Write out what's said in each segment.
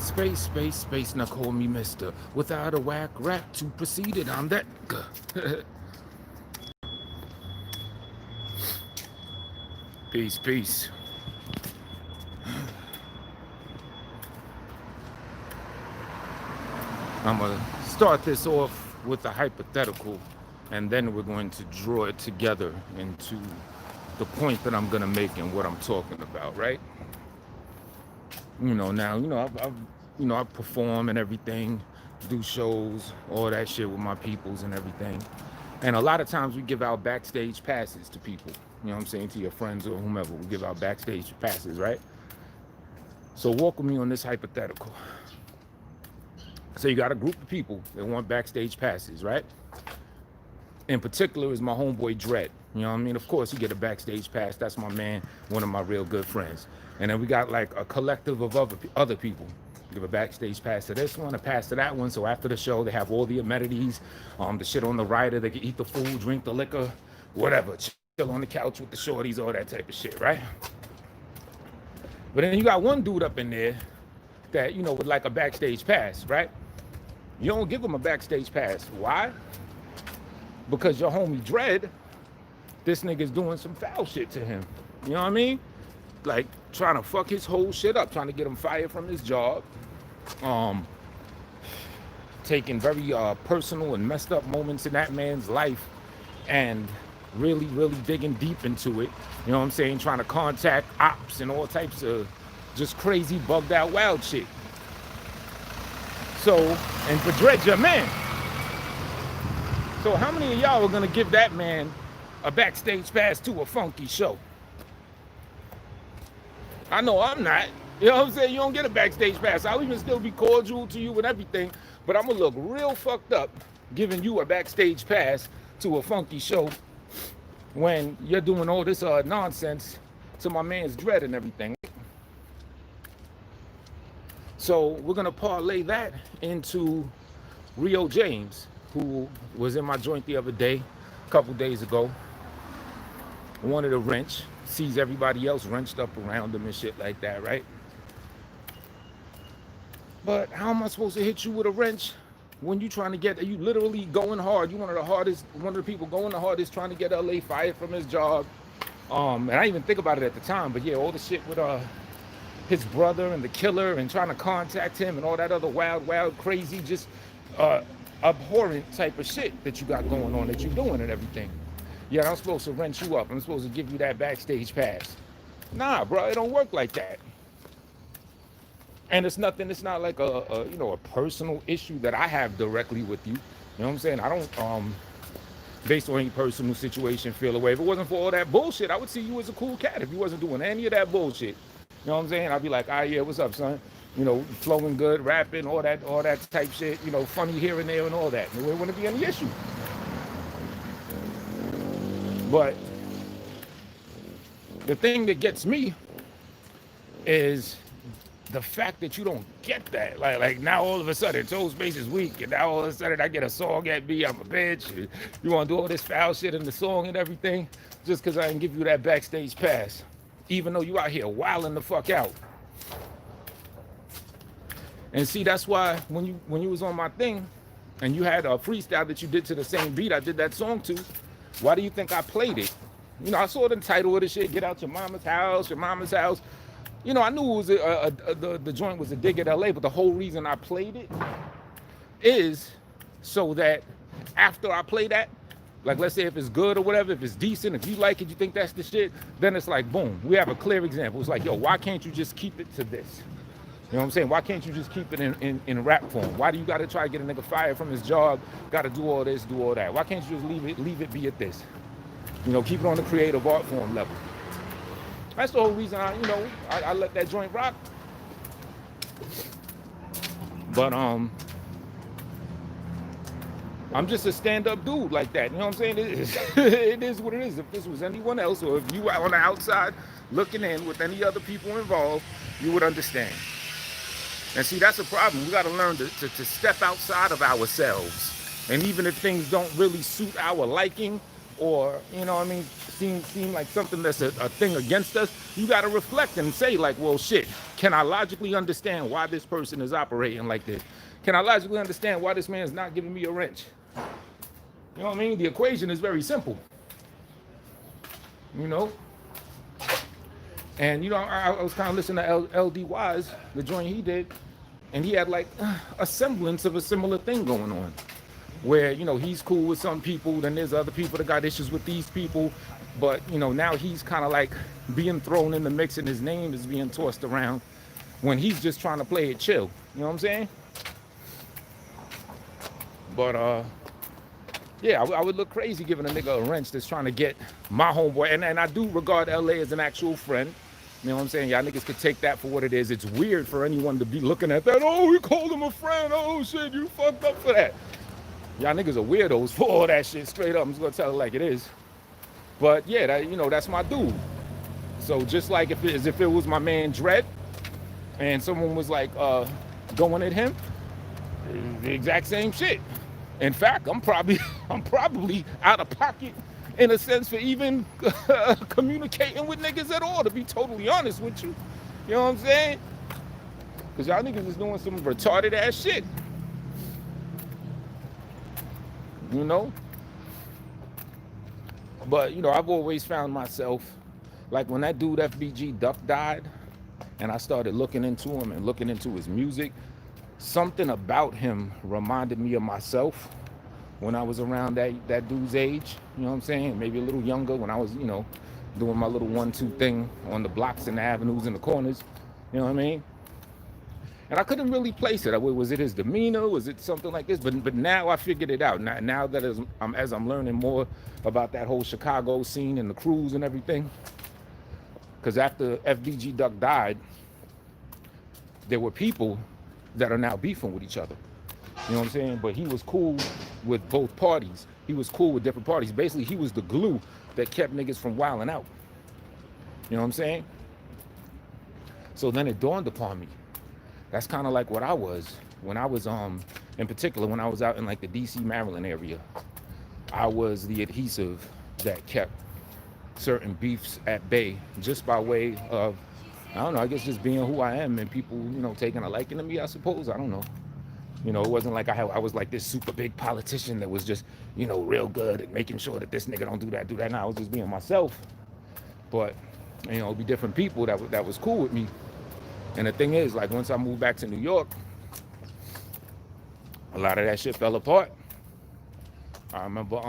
Space, now call me mister. Without a whack rap to proceed it, I'm that. Peace. I'm going to start this off with a hypothetical, and then we're going to draw it together into the point that I'm going to make and what I'm talking about, right? I perform and everything, do shows, all that shit with my peoples and everything. And a lot of times we give out backstage passes to people, you know what I'm saying, to your friends or whomever. We give out backstage passes, right? So walk with me on this hypothetical. So you got a group of people that want backstage passes, right? In particular is my homeboy Dread. You know what I mean? Of course, he get a backstage pass. That's my man, one of my real good friends. And then we got like a collective of other people. Give a backstage pass to this one, a pass to that one. So after the show, they have all the amenities, the shit on the rider. They can eat the food, drink the liquor, whatever. Chill on the couch with the shorties, all that type of shit, right? But then you got one dude up in there that, with like a backstage pass, right? You don't give him a backstage pass. Why? Because your homie Dread, this nigga's doing some foul shit to him. You know what I mean? Like trying to fuck his whole shit up, trying to get him fired from his job. Taking very personal and messed up moments in that man's life and really digging deep into it. You know what I'm saying? Trying to contact ops and all types of just crazy, bugged out, wild shit. So, and for Dread, your man. So how many of y'all are gonna give that man a backstage pass to a funky show? I know I'm not. You know what I'm saying? You don't get a backstage pass. I'll even still be cordial to you and everything, but I'm gonna look real fucked up giving you a backstage pass to a funky show when you're doing all this nonsense to my man's Dread and everything. So we're gonna parlay that into Rio James, who was in my joint the other day, a couple days ago. Wanted a wrench, sees everybody else wrenched up around him and shit like that, right? But how am I supposed to hit you with a wrench when you trying to you literally going hard? You one of the people going the hardest trying to get LA fired from his job. And I didn't even think about it at the time, but yeah, all the shit with his brother and the killer and trying to contact him and all that other wild, crazy, just abhorrent type of shit that you got going on, that you're doing and everything. Yeah, I'm supposed to wrench you up. I'm supposed to give you that backstage pass. Nah, bro, it don't work like that. And it's not like a personal issue that I have directly with you. You know what I'm saying? I don't, based on any personal situation, feel away. If it wasn't for all that bullshit, I would see you as a cool cat. If you wasn't doing any of that bullshit, you know what I'm saying? I'd be like, yeah, what's up, son? Flowing good, rapping, all that type shit, funny here and there and all that. There wouldn't be any issue. But the thing that gets me is the fact that you don't get that. Like now all of a sudden, Toe Space is weak, and now all of a sudden I get a song at me, I'm a bitch. You want to do all this foul shit in the song and everything just because I didn't give you that backstage pass, even though you out here wilding the fuck out. And see, that's why when you was on my thing and you had a freestyle that you did to the same beat I did that song to, why do you think I played it? I saw the title of the shit, Get Out Your Mama's House. I knew it was the joint was a dig at LA, but the whole reason I played it is so that after I play that, like let's say if it's good or whatever, if it's decent, if you like it, you think that's the shit, then it's like, boom, we have a clear example. It's like, yo, why can't you just keep it to this? You know what I'm saying? Why can't you just keep it in rap form? Why do you got to try to get a nigga fired from his job? Got to do all this, do all that. Why can't you just leave it be at this? Keep it on the creative art form level. That's the whole reason I let that joint rock. But I'm just a stand-up dude like that. You know what I'm saying? It is what it is. If this was anyone else, or if you were on the outside looking in with any other people involved, you would understand. And see, that's a problem. We got to learn to step outside of ourselves. And even if things don't really suit our liking, or, you know what I mean, seem like something that's a thing against us, you got to reflect and say like, well, shit, can I logically understand why this person is operating like this? Can I logically understand why this man's not giving me a wrench? You know what I mean? The equation is very simple, you know? And, you know, I was kind of listening to LD Wise, the joint he did, and he had like a semblance of a similar thing going on, where, you know, he's cool with some people, then there's other people that got issues with these people, but, you know, now he's kind of like being thrown in the mix and his name is being tossed around when he's just trying to play it chill. You know what I'm saying? But, yeah, I would look crazy giving a nigga a wrench that's trying to get my homeboy. And I do regard LA as an actual friend. You know what I'm saying? Y'all niggas could take that for what it is. It's weird for anyone to be looking at that. Oh, we called him a friend. Oh, shit, you fucked up for that. Y'all niggas are weirdos for all that shit. Straight up, I'm just gonna tell it like it is. But yeah, that, you know, that's my dude. So just like if it was my man Dread, and someone was like going at him, the exact same shit. In fact, I'm probably out of pocket in a sense for even communicating with niggas at all, to be totally honest with you. You know what I'm saying? Because y'all niggas is doing some retarded ass shit. You know? But, you know, I've always found myself, like when that dude FBG Duck died, and I started looking into him and looking into his music, something about him reminded me of myself when I was around that dude's age. You know what I'm saying? Maybe a little younger, when I was, you know, doing my little 1-2 thing on the blocks and the avenues and the corners. You know what I mean? And I couldn't really place it. Was it his demeanor? Was it something like this? But now I figured it out. Now that as I'm learning more about that whole Chicago scene and the crews and everything, because after FBG Duck died, there were people that are now beefing with each other. You know what I'm saying? But he was cool with both parties. He was cool with different parties. Basically, he was the glue that kept niggas from wilding out. You know what I'm saying? So then it dawned upon me. That's kind of like what I was when I was, in particular, when I was out in like the DC, Maryland area. I was the adhesive that kept certain beefs at bay just by way of, I don't know, I guess just being who I am and people, you know, taking a liking to me, I suppose. I don't know. You know, it wasn't like I was like this super big politician that was just, you know, real good at making sure that this nigga don't do that. No, I was just being myself. But, you know, it'd be different people that was cool with me. And the thing is, like, once I moved back to New York, a lot of that shit fell apart. I remember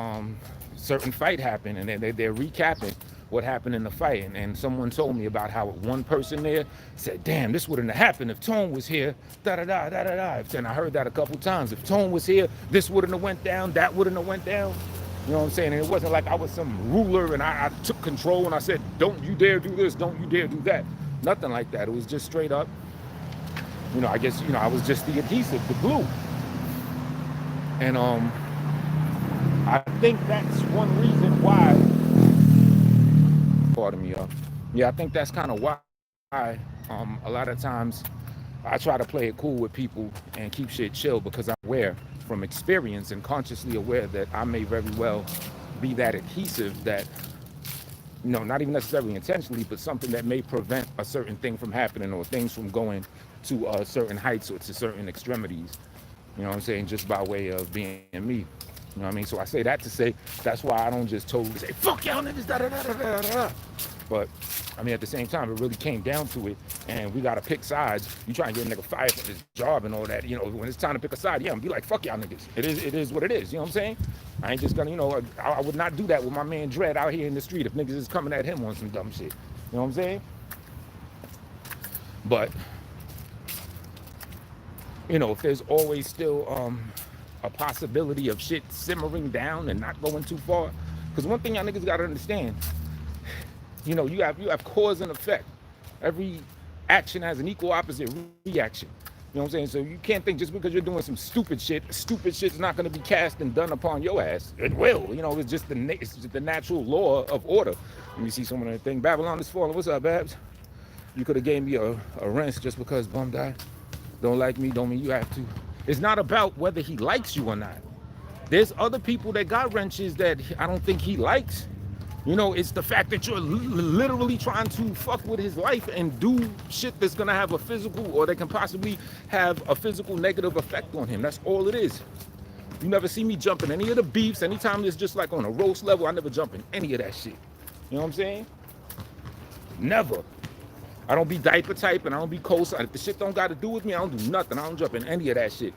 certain fight happened, and they're recapping what happened in the fight. And someone told me about how one person there said, damn, this wouldn't have happened if Tone was here, da-da-da, da-da-da. And I heard that a couple times. If Tone was here, this wouldn't have went down, that wouldn't have went down. You know what I'm saying? And it wasn't like I was some ruler and I took control and I said, don't you dare do this, don't you dare do that. Nothing like that. It was just straight up, you know, I guess, you know, I was just the adhesive, the glue. And I think that's one reason why, pardon me, y'all. Yeah, I think that's kind of why a lot of times I try to play it cool with people and keep shit chill, because I'm aware from experience and consciously aware that I may very well be that adhesive that, you know, not even necessarily intentionally, but something that may prevent a certain thing from happening or things from going to certain heights or to certain extremities. You know what I'm saying? Just by way of being me. You know what I mean? So I say that to say, that's why I don't just totally say, fuck y'all niggas, da da da da da da. But, I mean, at the same time, it really came down to it, and we got to pick sides. You try and get a nigga fired for his job and all that, you know, when it's time to pick a side, yeah, I'm be like, fuck y'all niggas. It is what it is, you know what I'm saying? I ain't just gonna, you know, I would not do that with my man Dread out here in the street if niggas is coming at him on some dumb shit. You know what I'm saying? But, you know, if there's always still a possibility of shit simmering down and not going too far, because one thing y'all niggas gotta understand, you know, you have cause and effect. Every action has an equal opposite reaction. You know what I'm saying? So you can't think just because you're doing some stupid shit's not going to be cast and done upon your ass. It will. You know, it's just the natural law of order. Let me see someone in the thing. Babylon is falling. What's up, Babs? You could have gave me a rinse just because Bum died. Don't like me, don't mean you have to. It's not about whether he likes you or not. There's other people that got wrenches that I don't think he likes. You know, it's the fact that you're literally trying to fuck with his life and do shit that's gonna have a physical, or that can possibly have a physical negative effect on him. That's all it is. You never see me jump in any of the beefs. Anytime it's just like on a roast level, I never jump in any of that shit. You know what I'm saying? Never. I don't be diaper type and I don't be co-sign. If the shit don't got to do with me, I don't do nothing. I don't jump in any of that shit.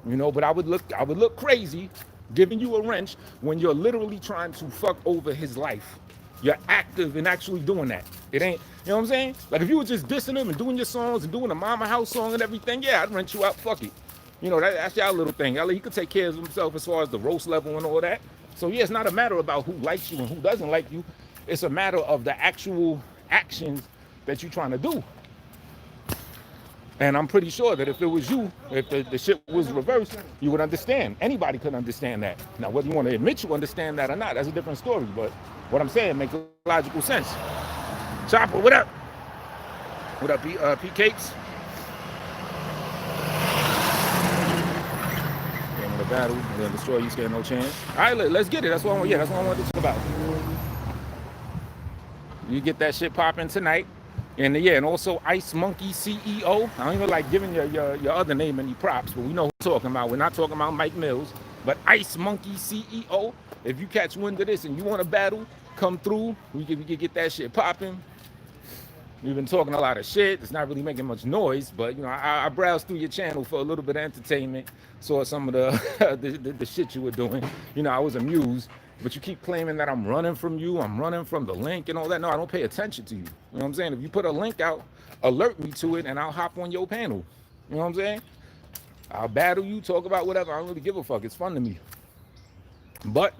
You know, but I would look crazy giving you a wrench when you're literally trying to fuck over his life. You're active in actually doing that. It ain't, you know what I'm saying? Like if you were just dissing him and doing your songs and doing the Mama House song and everything, yeah, I'd wrench you out. Fuck it. You know, that's y'all little thing. He could take care of himself as far as the roast level and all that. So yeah, it's not a matter about who likes you and who doesn't like you. It's a matter of the actual actions that you're trying to do. And I'm pretty sure that if it was you, if the shit was reversed, you would understand. Anybody could understand that. Now, whether you want to admit you understand that or not, that's a different story. But what I'm saying makes logical sense. Chopper, what up? What up, P Capes? Game of the battle, and then destroy you, stand no chance. All right, let's get it. That's what I wanted to talk about. You get that shit popping tonight. And yeah, and also Ice Monkey CEO. I don't even like giving your other name any props, but we know who we're talking about. We're not talking about Mike Mills, but Ice Monkey CEO. If you catch wind of this and you want to battle, come through. We can get that shit popping. We've been talking a lot of shit. It's not really making much noise, but you know, I browsed through your channel for a little bit of entertainment. Saw some of the shit you were doing. You know, I was amused. But you keep claiming that I'm running from you, I'm running from the link and all that. No, I don't pay attention to you. You know what I'm saying? If you put a link out, alert me to it and I'll hop on your panel. You know what I'm saying? I'll battle you, talk about whatever. I don't really give a fuck. It's fun to me. But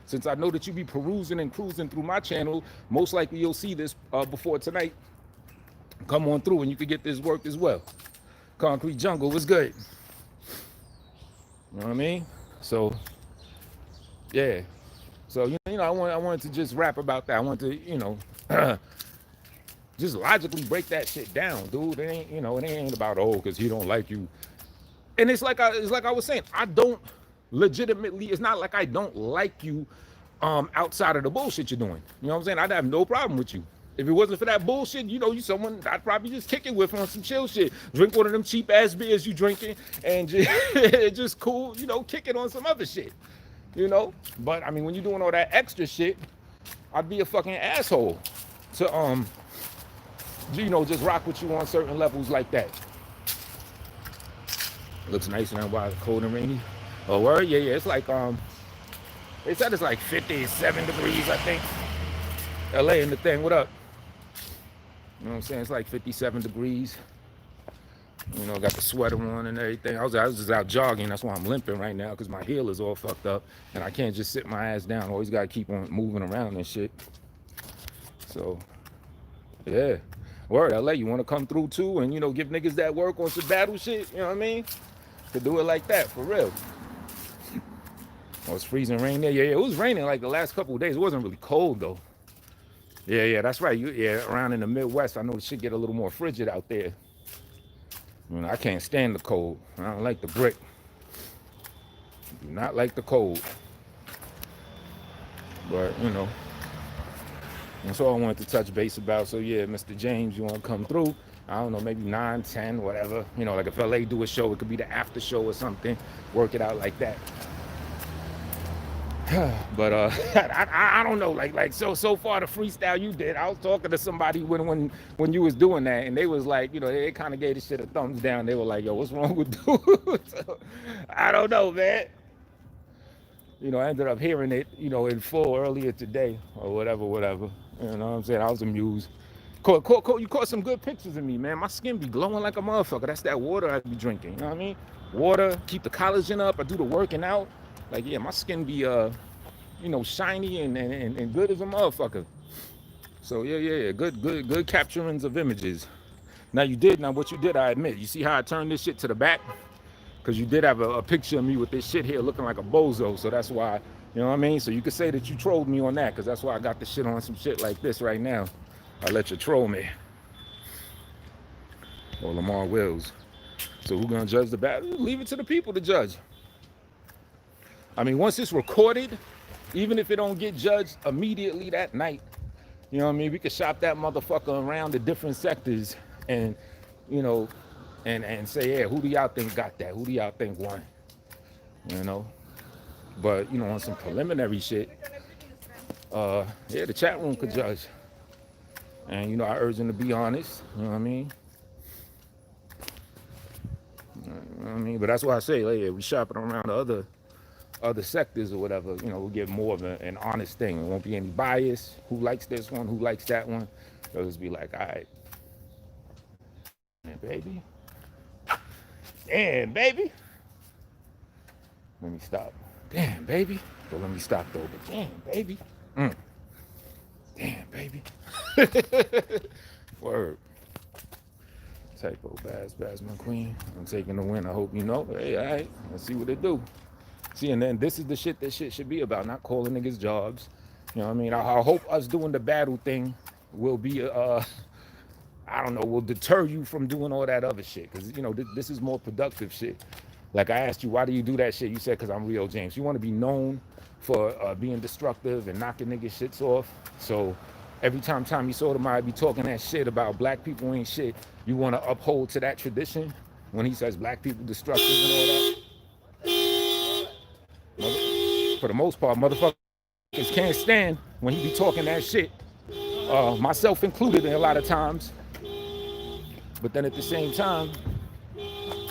since I know that you be perusing and cruising through my channel, most likely you'll see this before tonight. Come on through and you can get this work as well. Concrete Jungle was good. You know what I mean? So, yeah. So, you know, I wanted to just rap about that. I wanted to, you know, just logically break that shit down, dude. It ain't, you know, it ain't about, oh, because he don't like you. And it's like I was saying, I don't legitimately, it's not like I don't like you outside of the bullshit you're doing. You know what I'm saying? I'd have no problem with you. If it wasn't for that bullshit, you know, you someone I'd probably just kick it with on some chill shit. Drink one of them cheap ass beers you drinking and just cool, you know, kick it on some other shit. You know, but I mean, when you're doing all that extra shit, I'd be a fucking asshole to you know, just rock with you on certain levels like that. Looks nice now while it's cold and rainy. Oh, word? Yeah, it's like they said it's like 57 degrees, I think. LA and the thing, what up? You know what I'm saying? It's like 57 degrees. You know, got the sweater on and everything. I was just out jogging. That's why I'm limping right now, because my heel is all fucked up. And I can't just sit my ass down. Always got to keep on moving around and shit. So, yeah. Word, LA, you want to come through too and, you know, give niggas that work on some battle shit? You know what I mean? To do it like that, for real. Oh, it's freezing rain there. Yeah, it was raining like the last couple of days. It wasn't really cold, though. Yeah, that's right. Around in the Midwest, I know the shit get a little more frigid out there. You know, I can't stand the cold. I don't like the brick. Do not like the cold. But, you know, that's all I wanted to touch base about. So, yeah, Mr. James, you want to come through? I don't know, maybe 9, 10, whatever. You know, like if LA do a show, it could be the after show or something. Work it out like that. But I don't know, like so far the freestyle you did, I was talking to somebody when you was doing that, and they was like, you know, they kind of gave the shit a thumbs down. They were like, yo, what's wrong with dude? So, I don't know, man. You know, I ended up hearing it, you know, in full earlier today or whatever. You know what I'm saying? I was amused. You caught some good pictures of me, man. My skin be glowing like a motherfucker. That's that water I be drinking. You know what I mean? Water, keep the collagen up. I do the working out. Like, yeah, my skin be, you know, shiny and good as a motherfucker. So, yeah. Good capturings of images. Now, what you did, I admit. You see how I turned this shit to the back? Because you did have a picture of me with this shit here looking like a bozo. So that's why, you know what I mean? So you could say that you trolled me on that, because that's why I got the shit on some shit like this right now. I let you troll me. Or Lamar Wills. So who's going to judge the battle? Leave it to the people to judge. I mean, once it's recorded, even if it don't get judged immediately that night, you know what I mean? We could shop that motherfucker around the different sectors and, you know, and say, yeah, who do y'all think got that? Who do y'all think won? You know? But, you know, on some preliminary shit, yeah, the chat room could judge. And, you know, I urge them to be honest. You know what I mean? You know what I mean? But that's why I say, like, yeah, we shopping around the other sectors or whatever, you know, we'll get more of an honest thing. It won't be any bias. Who likes this one? Who likes that one? It'll just be like, all right, man, baby. Damn, baby. Let me stop. Damn, baby. But let me stop though. But damn, baby. Damn, baby. Word. Typo, Baz, my queen. I'm taking the win. I hope you know. Hey, all right. Let's see what it do. See, and then this is the shit that shit should be about, not calling niggas jobs. You know what I mean? I hope us doing the battle thing will be, I don't know, will deter you from doing all that other shit. Because, you know, this is more productive shit. Like I asked you, why do you do that shit? You said, because I'm Rio James. You want to be known for being destructive and knocking niggas shits off. So every time you saw somebody be talking that shit about black people ain't shit, you want to uphold to that tradition when he says black people destructive and all that. For the most part, motherfuckers can't stand when he be talking that shit. Myself included in a lot of times. But then at the same time, you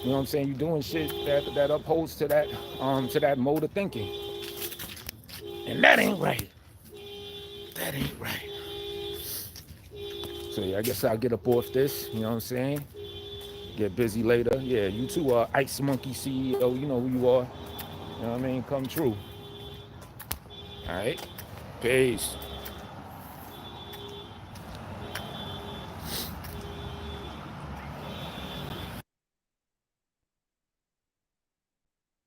know what I'm saying, you doing shit that upholds to that mode of thinking. And that ain't right. That ain't right. So yeah, I guess I'll get up off this, you know what I'm saying? Get busy later. Yeah, you too, Ice Monkey CEO, you know who you are. You know what I mean? Come true. All right. Peace.